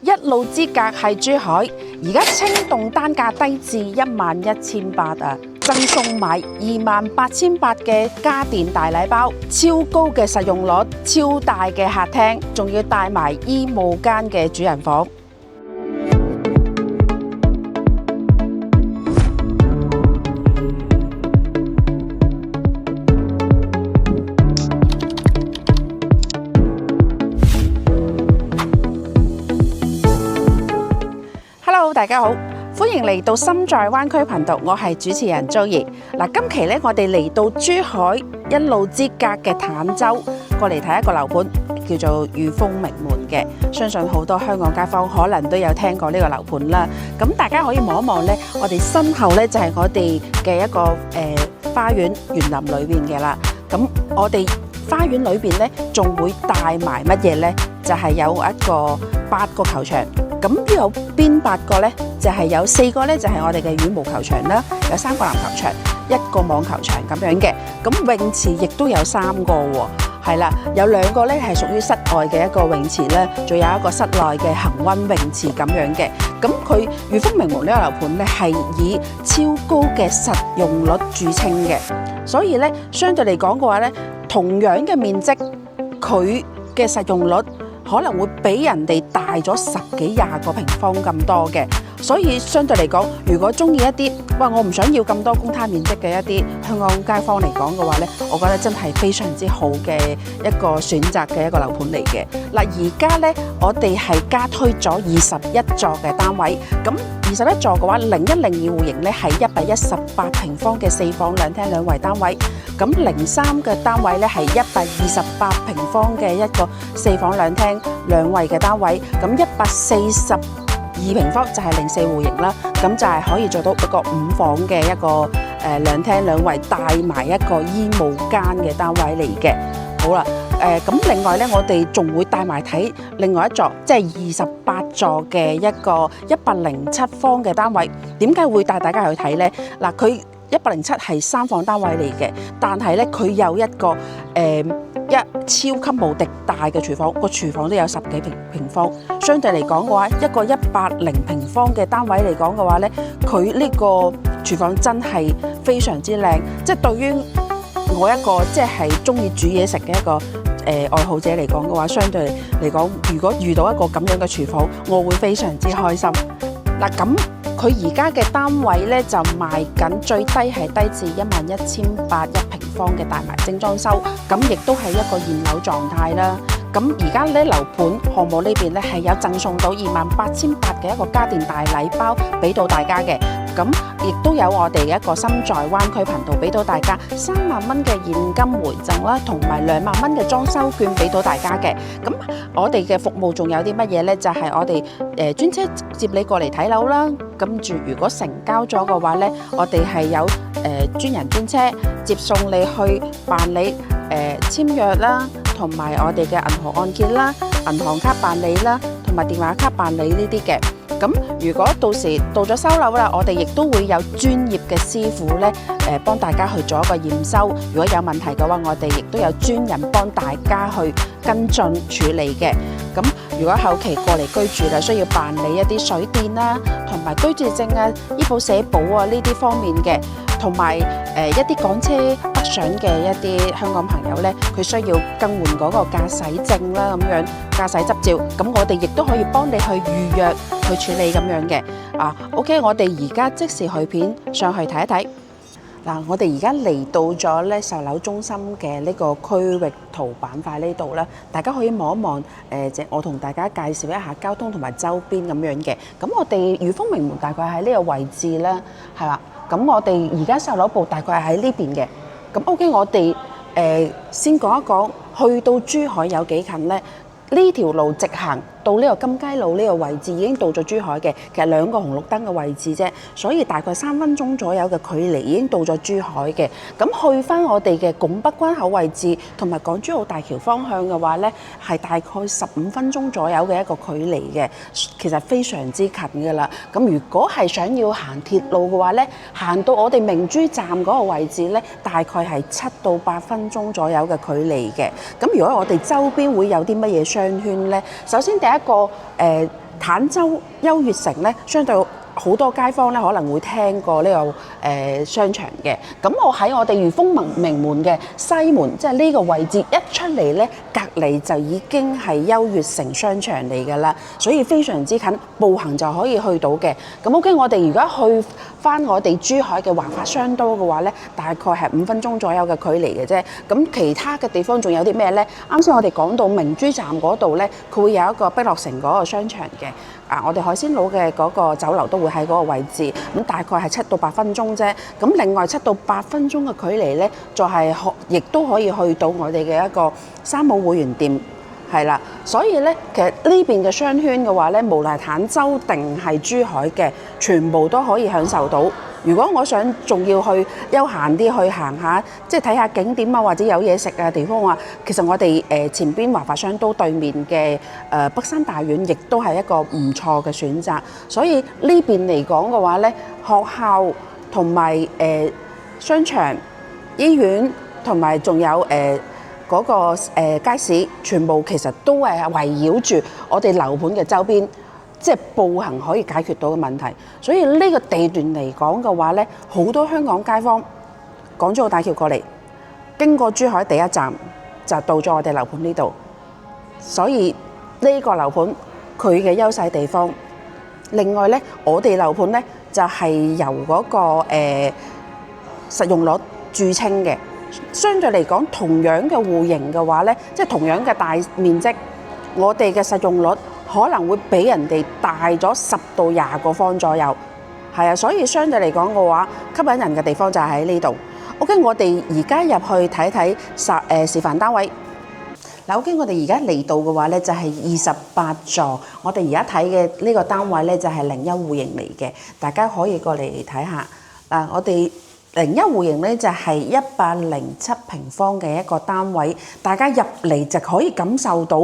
一路之隔係珠海，而家清凍單價低至11,800啊，贈送埋28,800嘅家電大禮包，超高嘅實用率，超大嘅客廳，仲要帶埋衣帽間嘅主人房。Hello， 大家好，歡迎嚟到心在灣區頻道，我係主持人 Joey。嗱，今期咧我哋嚟到珠海一路之隔嘅坦洲，過嚟睇一個樓盤，叫做御風名門嘅。相信好多香港街坊可能都有聽過呢個樓盤啦。咁大家可以望一望咧，我哋身後咧就係我哋嘅一個花園園林裏邊嘅啦。咁我哋花園裏邊咧仲會帶埋乜嘢咧？就係有一個8個球場。咁有邊8個呢？就係有4個呢，就係我哋嘅羽毛球場啦，有3個籃球場，1個網球場咁樣嘅。咁泳池亦都有3個喎，係啦，有2個呢係屬於室外嘅一個泳池啦，仲有一個室內嘅恆溫泳池咁樣嘅。咁佢御風名門呢個樓盤呢係以超高嘅實用率著稱嘅，所以呢相對嚟講嘅話呢，同樣嘅面積，佢嘅實用率可能會比人哋大咗10幾20個平方咁多嘅，所以相對嚟講，如果中意一啲，我唔想要咁多公攤面積嘅一啲香港街坊嚟講嘅話呢，我覺得真係非常之好嘅一個選擇嘅一個樓盤嚟嘅。嗱，而家呢，我哋係加推咗21座嘅單位，咁21座嘅話，0102戶型呢係118平方嘅4房2廳2衛單位。咁03嘅單位咧係128平方嘅一個4房2廳2衛嘅單位，咁142平方就係04戶型啦，咁就係可以做到一個5房嘅一個2廳2衛帶埋一個衣帽間嘅單位嚟嘅。好啦，咁另外咧，我哋仲會帶埋睇另外一座，即係28座嘅一個107方嘅單位。點解會帶大家去睇呢？嗱，佢107係3房單位嚟嘅，但係咧佢有一個超級無敵大嘅廚房，個廚房都有10幾平方。相對嚟講嘅話，一個180平方嘅單位嚟講嘅話咧，佢呢個廚房真係非常之靚。即係對於我一個即係中意煮嘢食嘅一個愛好者嚟講嘅話，相對嚟講，如果遇到一個咁樣嘅廚房，我會非常之開心。嗱，咁佢而家嘅單位咧就賣緊最低係低至11,800平方嘅大埋精裝修，咁亦都係一個現樓狀態啦。咁而家咧樓盤項目呢邊咧係有贈送到28,800嘅一個家電大禮包俾到大家嘅，咁亦都有我哋嘅一個心在灣區頻道俾到大家3萬蚊嘅現金回贈啦，同埋2萬蚊嘅裝修券俾到大家嘅。咁我哋嘅服務仲有啲乜嘢呢？就係我哋專車接你過嚟睇樓啦。跟住如果成交咗嘅話呢，我哋係有專人專車接送你去辦理簽約啦，同埋我哋嘅銀行按揭啦、銀行卡辦理啦，同埋電話卡辦理呢啲嘅。咁如果到時到咗收樓啦，我哋亦都會有專業嘅師傅咧，幫大家去做一個驗收。如果有問題嘅話，我哋亦都有專人幫大家去跟進處理嘅。咁如果後期過嚟居住啦，需要辦理一啲水電啦，同埋居住證啊、醫保社保啊呢啲方面嘅，同埋一啲港車北上嘅一啲香港朋友咧，佢需要更換嗰個駕駛證啦，咁樣駕駛執照，咁我哋亦都可以幫你去預約去處理咁樣嘅。OK， 我哋而家即時去片上去睇一睇。嗱，我哋而家嚟到咗咧售樓中心嘅呢個區域圖板塊呢度啦，大家可以望一望我同大家介紹一下交通同埋周邊咁樣嘅。咁我哋御風名門大概喺呢個位置啦，係啦。咁我哋而家售樓部大概係喺呢邊嘅。咁 OK， 我哋先講一講去到珠海有幾近呢？呢條路直行到呢個金雞路呢個位置已經到咗珠海嘅，其實2個紅綠燈嘅位置啫，所以大概3分鐘左右嘅距離已經到咗珠海嘅。咁去翻我哋嘅拱北關口位置同埋港珠澳大橋方向嘅話呢，係大概15分鐘左右嘅一個距離嘅，其實非常之近㗎啦。咁如果係想要行鐵路嘅話呢，行到我哋明珠站嗰個位置呢，大概係7到8分鐘左右嘅距離嘅。咁如果我哋周邊會有啲乜嘢商圈呢？首先第一個坦洲優越城咧，相對好多街坊咧可能會聽過呢個商場嘅。咁我喺我哋裕豐名門嘅西門，即係呢個位置一出嚟咧，隔離就已經係優越城商場嚟㗎啦，所以非常之近，步行就可以去到嘅。咁 OK， 我哋而家去翻我哋珠海嘅華發商都嘅話咧，大概係5分鐘左右嘅距離嘅啫。咁其他嘅地方仲有啲咩咧？啱先我哋講到明珠站嗰度咧，佢會有一個碧樂城嗰個商場嘅。我哋海鮮佬嘅嗰個酒樓都會喺嗰個位置，咁大概係7到8分鐘啫。咁另外7到8分鐘嘅距離咧，就係亦都可以去到我哋嘅一個山姆會員店，係啦。所以咧，其實呢邊嘅商圈嘅話咧，無論係坦洲定係珠海嘅，全部都可以享受到。如果我想仲要去休閒啲去行下，即係睇下景點啊，或者有嘢食嘅地方啊，其實我哋前邊華發商都對面嘅北山大院，亦都係一個唔錯嘅選擇。所以呢邊嚟講嘅話咧，學校同埋商場、醫院同埋仲有嗰個街市，全部其實都係圍繞住我哋樓盤嘅周邊。即係步行可以解決到嘅問題，所以呢個地段嚟講嘅話咧，好多香港街坊港珠澳大橋過嚟，經過珠海第一站就到咗我哋樓盤呢度，所以呢個樓盤佢嘅優勢地方。另外咧，我哋樓盤咧就係由嗰個實用率著稱嘅，相對嚟講同樣嘅戶型嘅話咧，即係同樣嘅大面積，我哋嘅實用率可能會比人哋大咗10到20個方左右，係啊，所以相對嚟講嘅話，吸引人嘅地方就係喺呢度。OK， 我哋而家入去睇睇示範單位。嗱，OK， 我哋而家嚟到嘅話咧，就係28座。我哋而家睇嘅呢個單位咧，就係01戶型嚟嘅，大家可以過嚟睇下。嗱，我哋01戶型咧就係107平方嘅一個單位，大家入嚟就可以感受到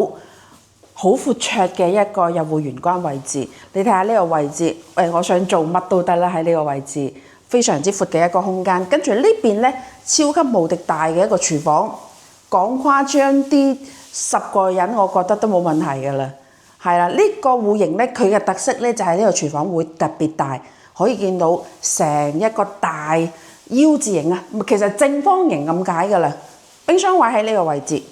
好闊綽嘅一個入戶玄關位置，你睇下呢個位置，我想做乜都得啦，喺呢個位置非常之闊嘅一個空間。跟住呢邊咧，超級無敵大嘅一個廚房，講誇張啲10個人我覺得都冇問題㗎啦。係啦，呢個戶型咧，佢嘅特色咧就係呢個廚房會特別大，可以見到成一個大 U 字形啊，其實正方形咁解㗎啦。冰箱位喺呢個位置。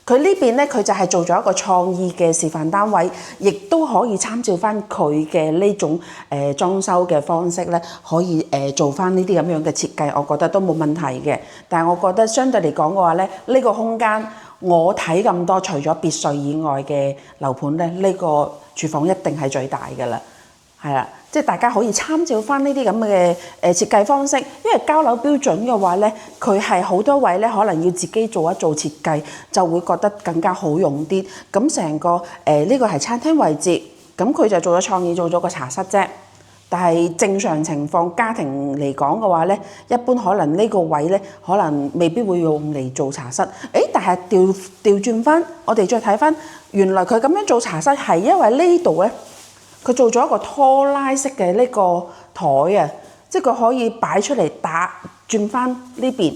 佢呢邊咧，佢就係做咗一個創意嘅示範單位，亦都可以參照翻佢嘅呢種裝修嘅方式咧，可以做翻呢啲咁樣嘅設計，我覺得都冇問題嘅。但係我覺得相對嚟講嘅話咧，呢個空間我睇咁多，除咗別墅以外嘅樓盤咧，呢個廚房一定係最大㗎啦，係啦。即係大家可以參照翻呢啲咁嘅設計方式，因為交樓標準嘅話咧，佢係好多位咧可能要自己做一做設計，就會覺得更加好用啲。咁成個呢個係餐廳位置，咁佢就做咗創意，做咗個茶室啫。但係正常情況家庭嚟講嘅話咧，一般可能呢個位咧，可能未必會用嚟做茶室。但係調轉翻，我哋再睇翻，原來佢咁樣做茶室係因為呢度咧。佢做咗一個拖拉式嘅呢個台啊，即係佢可以擺出嚟打轉翻呢邊，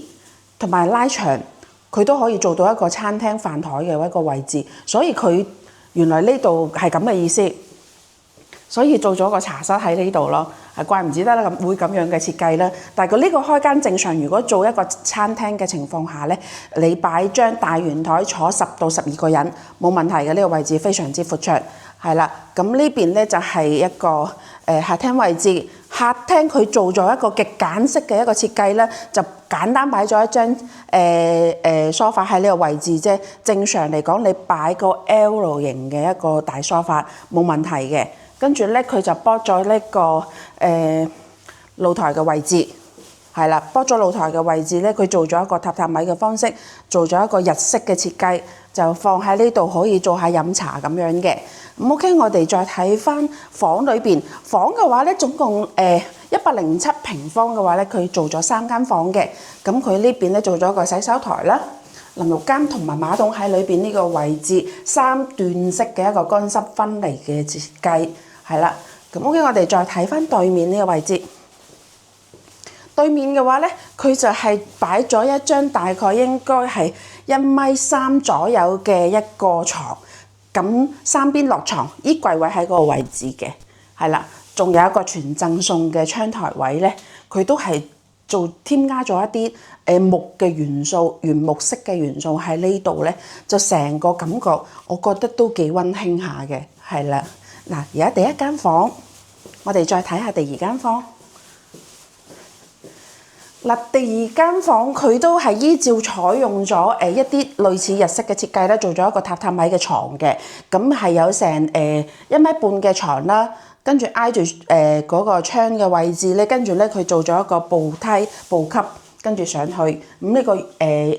同埋拉長，佢都可以做到一個餐廳飯台嘅一個位置。所以佢原來呢度係咁嘅意思，所以做咗個茶室喺呢度咯。係怪唔之得啦，會咁樣嘅設計啦。但係佢呢個開間正常，如果做一個餐廳嘅情況下咧，你擺張大圓台坐10到12個人冇問題嘅，呢個位置非常之闊綽。係啦，咁呢邊咧就係一個客廳位置。客廳佢做咗一個極簡式嘅一個設計咧，就簡單擺咗一張梳化喺呢個位置啫。正常嚟講，你擺個 L 型嘅一個大梳化冇問題嘅。跟住咧，佢就撥咗呢個露台嘅位置。係啦，撥咗露台嘅位置咧，佢做咗一個榻榻米嘅方式，做咗一個日式嘅設計，就放喺呢度可以做下飲茶咁樣嘅。咁 OK， 我哋再睇翻房裏邊。房嘅話咧，總共107平方嘅話咧，佢做咗3間房嘅。咁佢呢邊咧做咗個洗手台啦、淋浴間同埋馬桶喺裏邊呢個位置，3段式嘅一個乾濕分離嘅設計。係啦，咁 OK， 我哋再睇翻對面呢個位置。對面嘅話咧，佢就係擺咗一張大概應該係1.3米左右嘅一個床。咁三邊落床，衣櫃位喺嗰個位置嘅，係啦。仲有一個全贈送嘅窗台位咧，佢都係添加咗一啲木嘅元素，原木色嘅元素喺呢度咧，就成個感覺我覺得都幾溫馨下嘅，係啦。嗱，而家第一間房，我哋再睇下第二間房。嗱，第二間房佢都係依照採用咗一啲類似日式嘅設計咧，做咗一個榻榻米嘅床嘅，咁係有成1.5米嘅床啦，跟住挨住嗰個窗嘅位置咧，跟住咧佢做咗一個步梯步級，跟住上去，咁呢個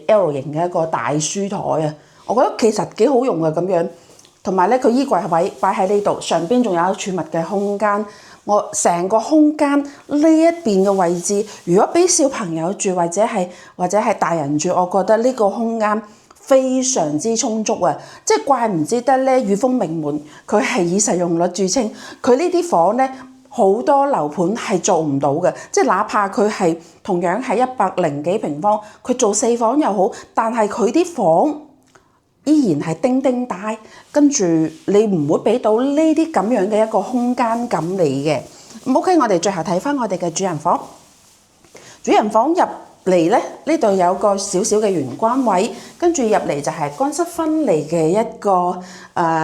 L 型嘅一個大書台啊，我覺得其實幾好用嘅咁樣，同埋咧佢衣櫃位擺喺呢度，上邊仲有儲物嘅空間。我成個空間呢一邊嘅位置，如果俾小朋友住或者係大人住，我覺得呢個空間非常之充足啊！即係怪唔之得咧，裕豐名門佢係以實用率著稱，佢呢啲房咧好多樓盤係做唔到嘅，即係哪怕佢係同樣係100幾平方，佢做4房又好，但係佢啲房依然係丁丁大，跟住你唔會俾到呢啲咁樣嘅一個空間感你嘅。OK， 我哋最後睇翻我哋嘅主人房。主人房入嚟咧，呢度有個少少嘅玄關位，跟住入嚟就係乾濕分離嘅一個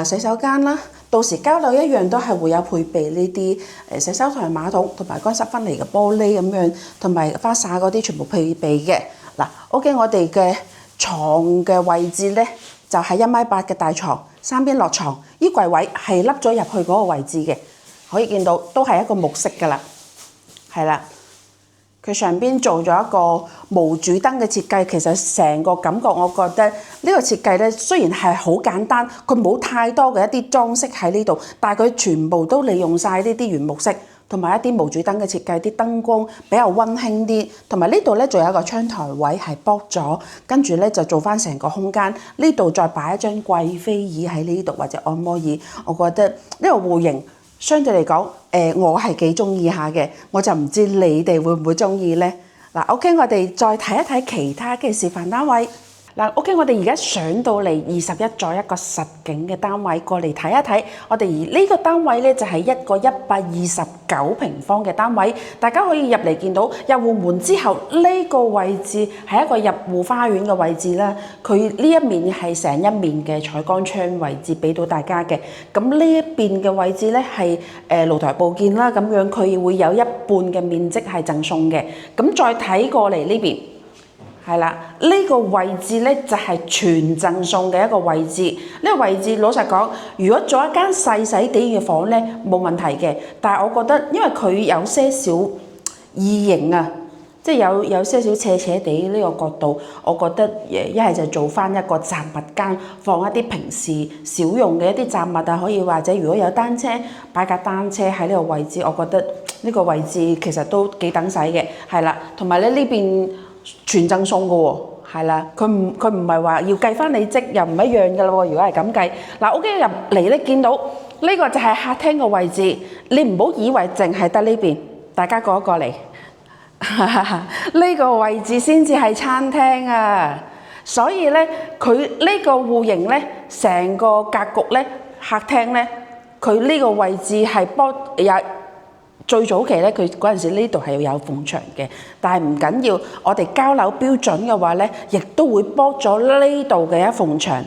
洗手間啦。到時交樓一樣都係會有配備呢啲洗手台、馬桶同埋乾濕分離嘅玻璃咁樣，同埋花灑嗰啲全部配備嘅。嗱，OK， 我哋嘅床嘅位置咧，就係1.8米嘅大床，三邊落床，衣櫃位係凹咗入去嗰個位置嘅，可以見到都係一個木色㗎啦，係啦。佢上邊做咗一個無主燈嘅設計，其實成個感覺我覺得呢個設計咧，雖然係好簡單，佢冇太多嘅一啲裝飾喺呢度，但係佢全部都利用晒呢啲原木色。同埋一啲無主燈嘅設計，啲燈光比較溫馨啲，同埋呢度咧仲有一個窗台位係剝咗，跟住咧就做翻成個空間。呢度再擺一張貴妃椅喺呢度或者按摩椅，我覺得呢個戶型相對嚟講，我係幾中意下嘅，我就唔知你哋會唔會中意咧？嗱，OK， 我哋再睇一睇其他嘅示範單位。嗱，OK， 我哋而家上到嚟21座一個實景嘅單位，過嚟睇一睇。我哋而呢個單位咧就係一個129平方嘅單位，大家可以入嚟見到入戶門之後，呢個位置係一個入戶花園嘅位置啦。佢呢一面係成一面嘅採光窗位置俾到大家嘅。咁呢一邊嘅位置咧係露台佈建啦，咁樣佢會有一半嘅面積係贈送嘅。咁再睇過嚟呢邊。係啦，呢個位置咧就係全贈送嘅一個位置。呢個位置老實講，如果做一間細細啲嘅房咧冇問題嘅，但係我覺得因為佢有些少異形啊，即係有些少斜斜地呢個角度，我覺得一係就做翻一個雜物間，放一啲平時少用嘅一啲雜物啊，可以或者如果有單車擺架單車喺呢個位置，我覺得呢個位置其實都幾等使嘅。係啦，同埋咧呢邊。全贈送嘅喎，係啦，佢唔係話要計翻你積，又唔一樣嘅咯喎。如果係咁計，嗱，OK入嚟咧，見到呢個就係客廳嘅位置，你唔好以為淨係得呢邊，大家過一過嚟，呢個位置先至係餐廳啊。所以咧，佢呢個戶型咧，成個格局咧，客廳咧，佢呢個位置係幫有。最早期咧，佢嗰陣時呢度係有縫牆嘅，但係唔緊要，我哋交樓標準嘅話咧，亦都會剝咗呢度嘅一縫牆，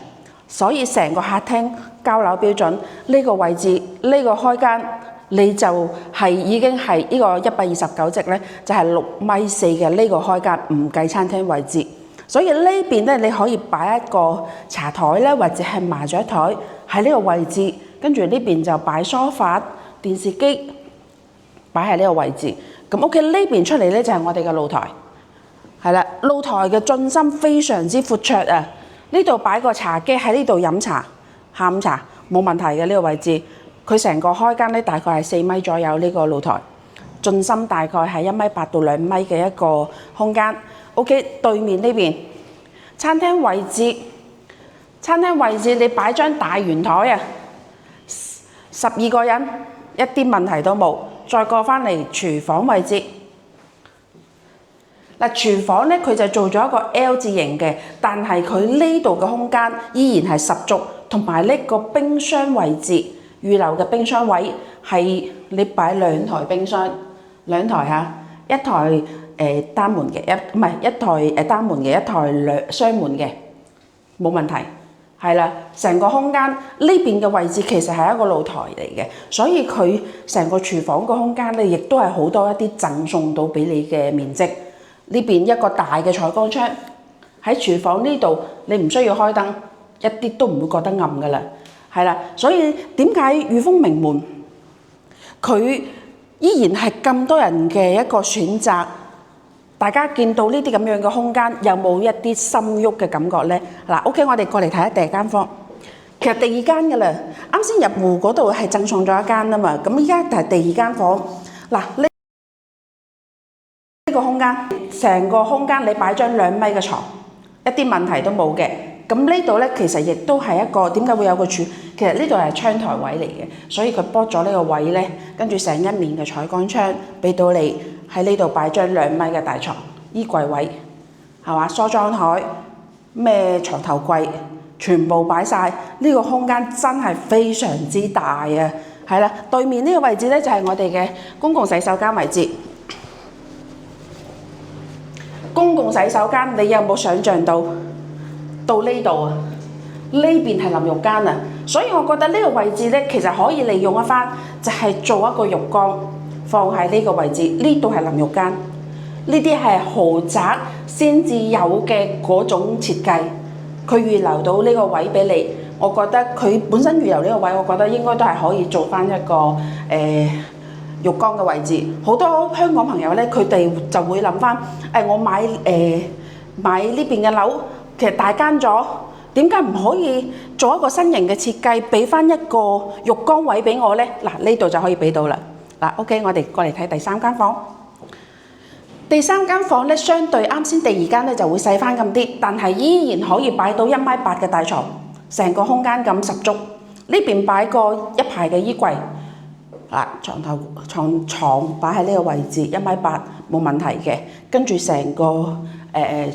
所以成個客廳交樓標準呢個位置呢個開間，你就係已經係呢個129席咧，就係6.4米嘅呢個開間，唔計餐廳位置。所以呢邊咧，你可以擺一個茶台咧，或者係麻雀台喺呢個位置，跟住呢邊就擺梳化、電視機。擺喺呢個位置，咁 OK 呢邊出嚟咧就係我哋嘅露台，係啦，露台嘅進深非常之闊綽啊！呢度擺個茶幾喺呢度飲茶，下午茶冇問題嘅呢個位置。佢成個開間咧大概係4米左右呢個露台，進深大概係1.8米到2米嘅一個空間。OK， 對面呢邊餐廳位置，餐廳位置你擺張大圓台啊，12個人一啲問題都冇。再過返嚟廚房位置，嗱，廚房咧佢就做咗一個 L 字形嘅，但係佢呢度嘅空間依然係十足，同埋呢個冰箱位置預留嘅冰箱位係你擺2台冰箱，2台嚇，一台單門嘅，一台單門嘅，一台雙門嘅，冇問題。係啦，成個空間呢邊嘅位置其實係一個露台嚟嘅，所以佢成個廚房個空間咧，亦都係好多一啲贈送到俾你嘅面積。呢邊一個大嘅採光窗喺廚房呢度，你唔需要開燈，一啲都唔會覺得暗噶啦。係啦，所以點解裕豐名門佢依然係咁多人嘅一個選擇？大家見到呢啲咁樣嘅空間，有冇一啲心喐嘅感覺呢？嗱，OK，我哋過嚟睇下第二間房。其實第二間㗎啦，啱先入戶嗰度係贈送咗一間啊嘛，咁依家就係第二間房。嗱，呢個空間，成個空間你擺張2米嘅床，一啲問題都冇嘅。咁呢度呢，其實亦都係一個點解會有個柱？其實呢度係窗台位嚟嘅，所以佢撥咗呢個位呢，跟住成一面嘅採光窗俾到你。喺呢度擺張2米嘅大床，衣櫃位係嘛，梳妝台咩床頭櫃全部擺晒，呢個空間真係非常之大啊！係啦，對面呢個位置呢，就係我哋嘅公共洗手間位置。公共洗手間你有冇想像到呢度啊？呢邊係淋浴間啊，所以我覺得呢個位置呢，其實可以利用一番，就係做一個浴缸。放喺呢個位置，呢度係淋浴間，呢啲係豪宅先至有嘅嗰種設計。佢預留到呢個位俾你，我覺得佢本身預留呢個位，我覺得應該都係可以做翻一個浴缸嘅位置。好多香港朋友呢，佢哋就會諗翻，我買呢邊嘅樓，其實大間咗，點解唔可以做一個新型嘅設計，俾翻一個浴缸位俾我呢？嗱，呢度就可以俾到啦。嗱，OK，我哋過嚟睇第3間房。第3間房咧，相對啱先第2間咧就會細翻咁啲，但係依然可以擺到1.8米嘅大床，成個空間咁十足。呢邊擺個一排嘅衣櫃，床擺喺呢個位置1.8米冇問題嘅。跟住成個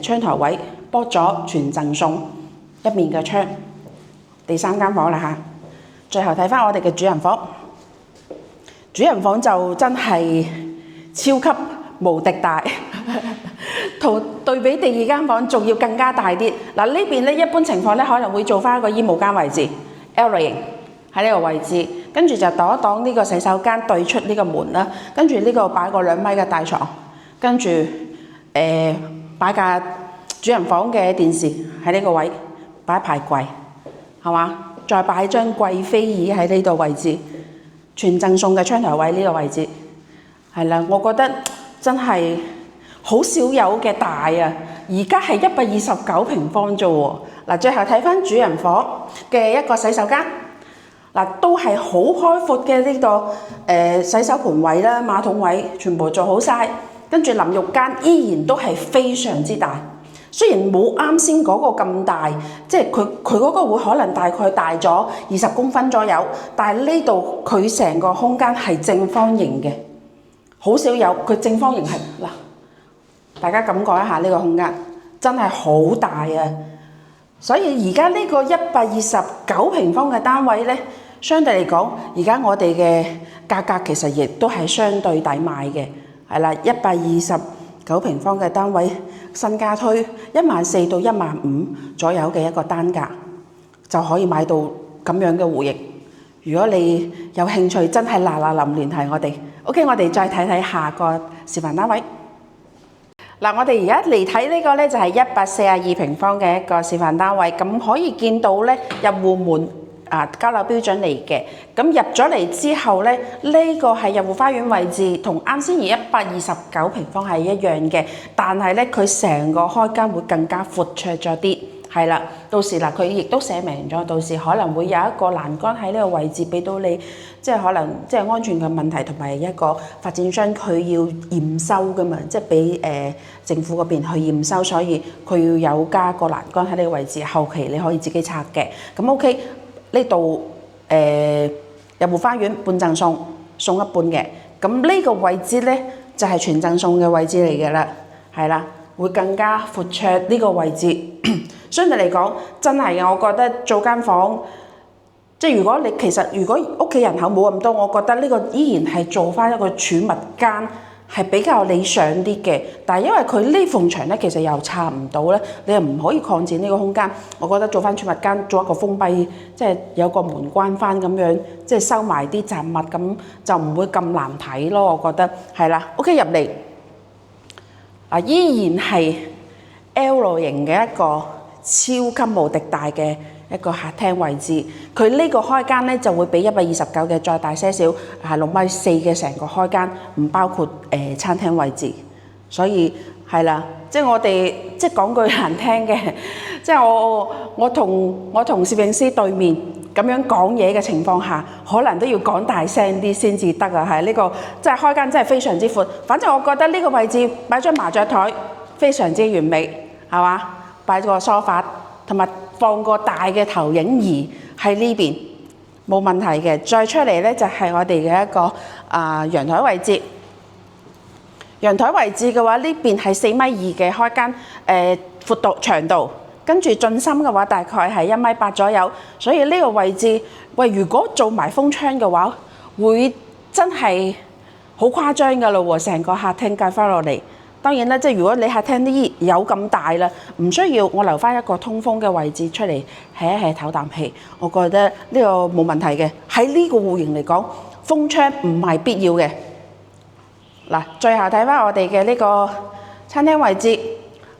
窗台位撥咗全贈送一面嘅窗。第3間房啦嚇，最後睇翻我哋嘅主人房。主人房就真係超級無敵大，同對比第2間房仲要更加大啲。嗱，呢邊咧一般情況咧可能會做翻一個衣帽間位置 L 型喺呢個位置，跟住就擋一擋呢個洗手間對出呢個門啦，跟住呢個擺個2米嘅大床，跟住擺架主人房嘅電視喺呢個位，擺一排櫃係嘛，再擺張貴妃椅喺呢度位置。全贈送嘅窗台位呢個位置，係啦，我覺得真係好少有嘅大啊！而家係129平方啫喎。嗱，最後睇翻主人房嘅一個洗手間，嗱都係好開闊嘅呢個洗手盆位啦、馬桶位，全部做好晒。跟住淋浴間依然都係非常之大。雖然冇啱先嗰個咁大，即係佢嗰個會可能大概大咗20公分左右，但係呢度佢成個空間係正方形嘅，好少有佢正方形係嗱，大家感覺一下呢個空間真係好大啊！所以而家呢個129平方嘅單位呢，相對嚟講，而家我哋嘅價格其實亦都係相對抵買嘅，係啦，129平方嘅單位。新價推14,000到15,000左右嘅一個單價，就可以買到咁樣嘅戶型。如果你有興趣，真係嗱臨聯繫我哋。OK， 我哋再睇睇下個示範單位。嗱，我哋而家嚟睇呢個呢，就係142平方嘅一個示範單位。咁可以見到呢，入戶門交樓標準嚟嘅。咁入咗嚟之後呢，呢個係入戶花園位置，同啱先而129平方係一樣嘅，但係呢，佢成個開間會更加闊綽咗啲。係啦，到時嗱佢亦都寫明咗，到時可能會有一個欄杆喺呢個位置俾到你，即係可能即係安全嘅問題，同埋一個發展商佢要驗收噶嘛，即係俾政府嗰邊去驗收，所以佢要有加個欄杆喺呢個位置，後期你可以自己拆嘅。咁 OK， 呢度入戶花園半贈送，送一半嘅。咁呢個位置咧就係全贈送嘅位置嚟嘅啦，係啦。會更加闊綽呢個位置。相對嚟講，真係嘅，我覺得做間房，即係如果屋企人口冇咁多，我覺得呢個依然係做翻一個儲物間係比較理想啲嘅。但係因為佢呢埲牆咧，其實又拆唔到咧，你又唔可以擴展呢個空間。我覺得做翻儲物間，做一個封閉，即係有個門關翻咁樣，即係收埋啲雜物，咁就唔會咁難睇咯。我覺得係啦。OK 入嚟啊，依然係 L 型嘅一個超級無敵大嘅一個客廳位置。佢呢個開間咧就會比129嘅再大些少，係6.4米嘅成個開間，唔包括餐廳位置。所以係啦，即係我哋即係講句難聽嘅，即係我同攝影師對面咁樣講嘢嘅情況下，可能都要講大聲啲先至得啊！係呢個即係開間真係非常之闊。反正我覺得呢個位置擺張麻雀台非常之完美，係嘛？擺個梳化同埋放個大嘅投影儀喺呢邊冇問題嘅。再出嚟咧就係我哋嘅一個陽台位置。陽台位置嘅話，呢邊係4.2米嘅開間，闊度長度，跟住進深嘅話大概係1.8米左右。所以呢個位置，喂，如果做埋風窗嘅話，會真係好誇張㗎咯喎！成個客廳計翻落嚟。當然啦，即係如果你客廳啲有咁大啦，唔需要我留翻一個通風嘅位置出嚟，係一係唞啖氣。我覺得呢個冇問題嘅。喺呢個戶型嚟講，風窗唔係必要嘅。嗱，最後睇翻我哋嘅呢個餐廳位置，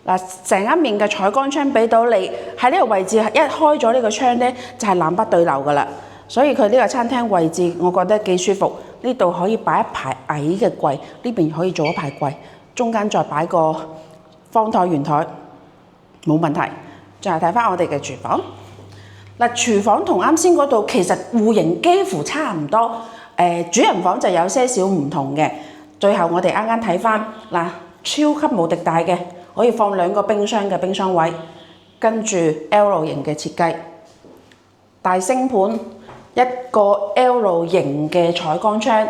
嗱，成一面嘅採光窗俾到你，喺呢個位置一開咗呢個窗咧，就係南北對流噶啦。所以佢呢個餐廳位置，我覺得幾舒服。呢度可以擺一排矮嘅櫃，呢邊可以做一排櫃，中間再擺個方台圓台，冇問題。最後睇翻我哋嘅廚房，嗱，廚房同啱先嗰度其實戶型幾乎差唔多，主人房就有些少唔同嘅。最後我哋啱啱睇翻嗱，超級無敵大嘅，可以放2個冰箱嘅冰箱位，跟住 L 型嘅設計，大星盤，一個 L 型嘅採光窗，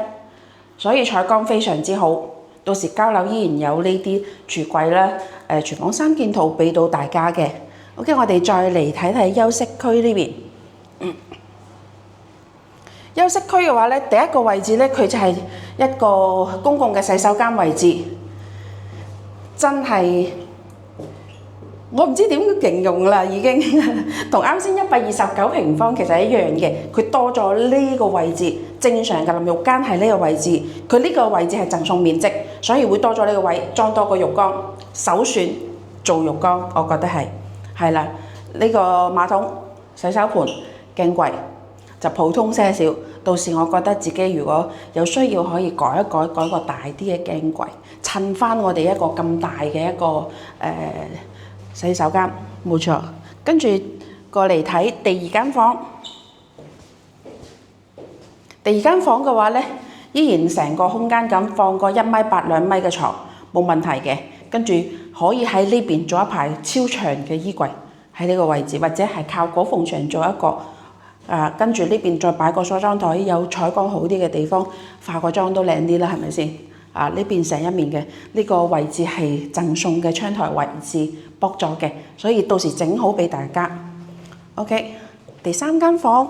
所以採光非常之好。到時交樓依然有呢啲櫥櫃啦，廚房3件套俾到大家嘅。OK， 我哋再嚟睇睇休息區呢邊。休息區嘅話咧，第一個位置咧，佢就係一個公共嘅洗手間位置，真係我唔知點形容啦，已經同啱先129平方其實一樣嘅，佢多咗呢個位置。正常嘅淋浴間係呢個位置，佢呢個位置係贈送面積，所以會多咗呢個位，裝多個浴缸，首選做浴缸，我覺得係啦。呢個馬桶、洗手盆、鏡櫃就普通些少。到時我覺得自己如果有需要，可以改個大啲嘅鏡櫃，襯翻我哋一個咁大嘅一個洗手間，冇錯。跟住過嚟睇第二間房。第二間房嘅話咧，依然成個空間咁放個1.8米、2米嘅床，冇問題嘅。跟住可以喺呢邊做一排超長嘅衣櫃喺呢個位置，或者係靠嗰埲牆做一個。跟住呢邊再擺個梳妝台，有採光好啲嘅地方，化個妝都靚啲啦，係咪先？呢邊成一面嘅呢個位置係贈送嘅窗台位置，駁咗嘅，所以到時整好俾大家。OK， 第三間房，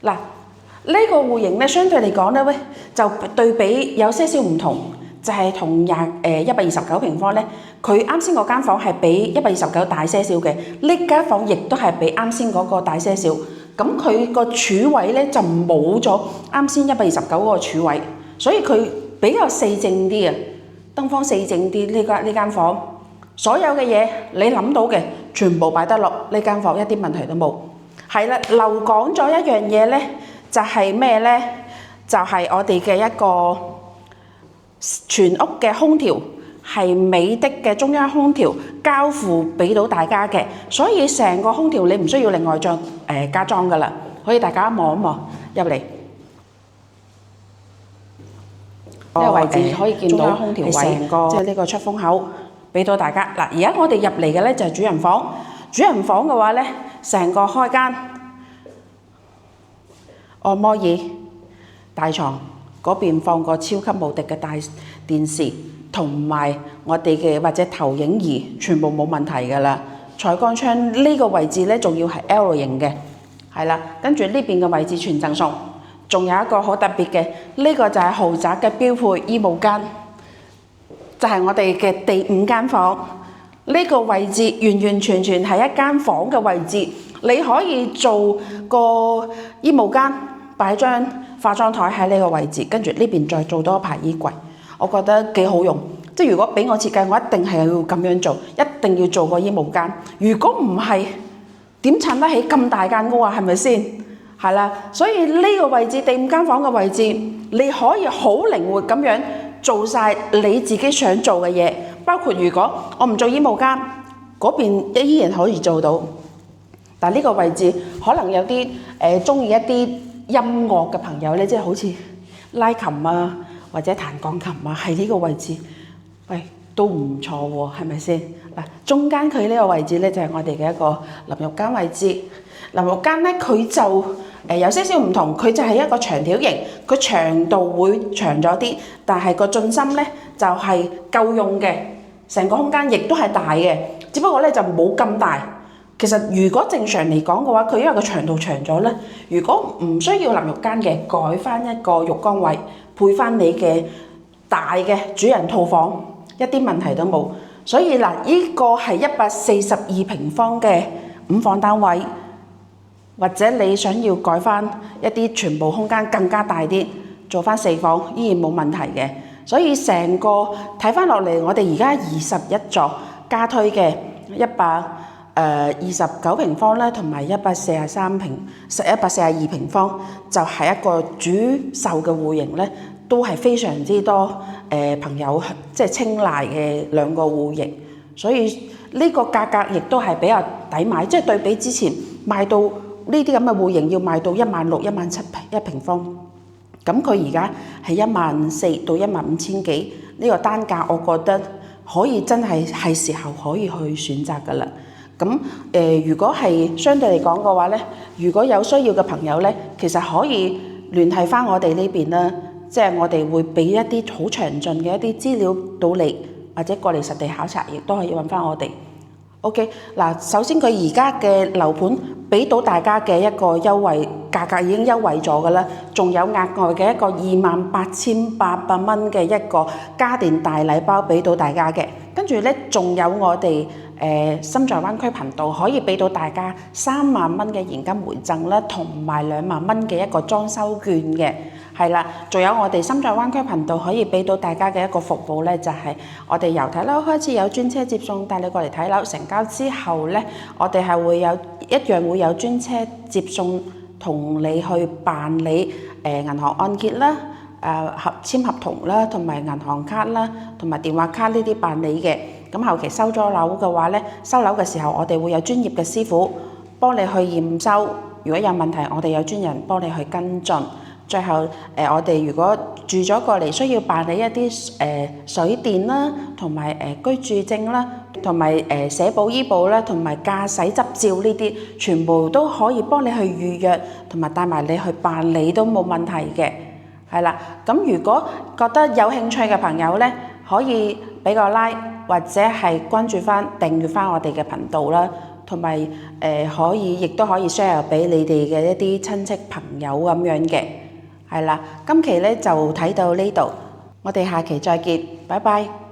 嗱，呢個戶型咧，相對嚟講咧，喂，就對比有些少唔同。就係同129平方咧，佢啱先嗰間房係比129大些少嘅，呢間房亦都係比啱先嗰個大些少。咁佢個柱位咧就冇咗啱先129嗰個柱位，所以佢比較四正啲啊，燈光四正啲。呢間房所有嘅嘢你諗到嘅全部擺得落呢間房，一啲問題都冇。係啦，漏講咗一樣嘢咧，就係咩咧？就係我哋嘅一個全屋嘅空調係美的嘅中央空調交付俾到大家嘅，所以成個空調你唔需要另外再加裝噶啦，可以大家望一望入嚟呢個位置可以見到空調位，即係呢個出風口俾到大家。嗱，而家我哋入嚟嘅咧就係主人房。主人房嘅話咧，成個開間按摩椅、大床。嗰邊放個超級無敵嘅大電視，同埋我哋嘅或者投影儀全部冇問題㗎啦。採光窗呢個位置咧，仲要係 L 型嘅，係啦。跟住呢邊嘅位置全贈送，仲有一個好特別嘅，呢個就係豪宅嘅標配衣帽間，就係我哋嘅第5間房。呢個位置完完全全係一間房嘅位置，你可以做個衣帽間，擺張化妝台喺呢個位置，跟住呢邊再做多一排衣櫃，我覺得幾好用。即係如果俾我設計，我一定係要咁樣做，一定要做個衣帽間。如果唔係，點襯得起咁大間屋啊？係咪先？係啦，所以呢個位置第5間房嘅位置，你可以好靈活咁樣做晒你自己想做嘅嘢。包括如果我唔做衣帽間，嗰邊依然可以做到。但呢個位置可能有啲中意一啲音樂嘅朋友咧，即係好似拉琴啊或者彈鋼琴啊，喺呢個位置，喂都唔錯喎，係咪先？嗱，中間佢呢個位置咧就係我哋嘅一個淋浴間位置。淋浴間咧佢就有些少唔同，佢就係一個長條形，佢長度會長咗啲，但係個進深咧就係夠用嘅。成個空間亦都係大嘅，只不過咧就冇咁大。其實如果正常嚟講嘅話，佢因為個長度長咗咧，如果唔需要淋浴間嘅，改翻一個浴缸位，配翻你嘅大嘅主人套房，一啲問題都冇。所以嗱，呢個係142平方嘅5房單位，或者你想要改翻一啲全部空間更加大啲，做翻4房依然冇問題嘅。所以成個睇翻落嚟，我哋而家21座加推嘅129平方咧，同埋142平方，就係一個主售嘅戶型咧，都係非常之多朋友即係青睞嘅2個戶型。所以呢個價格亦都係比較抵買，即係對比之前賣到呢啲咁嘅戶型要賣到16000、17000一平方。咁佢而家係14000到15000幾，呢個單價我覺得可以真係時候可以去選擇㗎啦。咁如果係相對嚟講嘅話咧，如果有需要嘅朋友咧，其實可以聯繫翻我哋呢邊啦，即係我哋會俾一啲好詳盡嘅一啲資料到嚟，或者過嚟實地考察，亦都可以揾翻我哋。OK， 嗱，首先佢而家嘅樓盤俾到大家嘅一個優惠價格已經優惠咗㗎啦，仲有額外嘅一個28800蚊嘅一個家電大禮包俾到大家嘅，跟住咧仲有我哋心在灣區頻道可以俾到大家3萬蚊嘅現金回贈啦，同埋2萬蚊嘅一個裝修券嘅。係啦，仲有我哋心在灣區頻道可以俾到大家嘅一個服務咧，就係我哋由睇樓開始有專車接送帶你過嚟睇樓，成交之後咧，我哋係會有一樣會有專車接送同你去辦理銀行按揭啦、簽合同啦，同埋銀行卡啦，同埋電話卡呢啲辦理嘅。咁後期收咗樓嘅話咧，收樓嘅時候我哋會有專業嘅師傅幫你去驗收，如果有問題，我哋有專人幫你去跟進。最後我哋如果住咗過嚟，需要辦理一啲水電啦，同埋居住證啦，同埋社保醫保啦，同埋駕駛執照呢啲，全部都可以幫你去預約，同埋帶埋你去辦理都冇問題嘅。係啦，咁如果覺得有興趣嘅朋友咧，可以俾個 like 或者係關注翻、訂閱翻我哋嘅頻道啦，同埋可以亦都可以 share 俾你哋嘅一啲親戚朋友咁樣嘅。係啦，今期咧就睇到呢度，我哋下期再見，拜拜。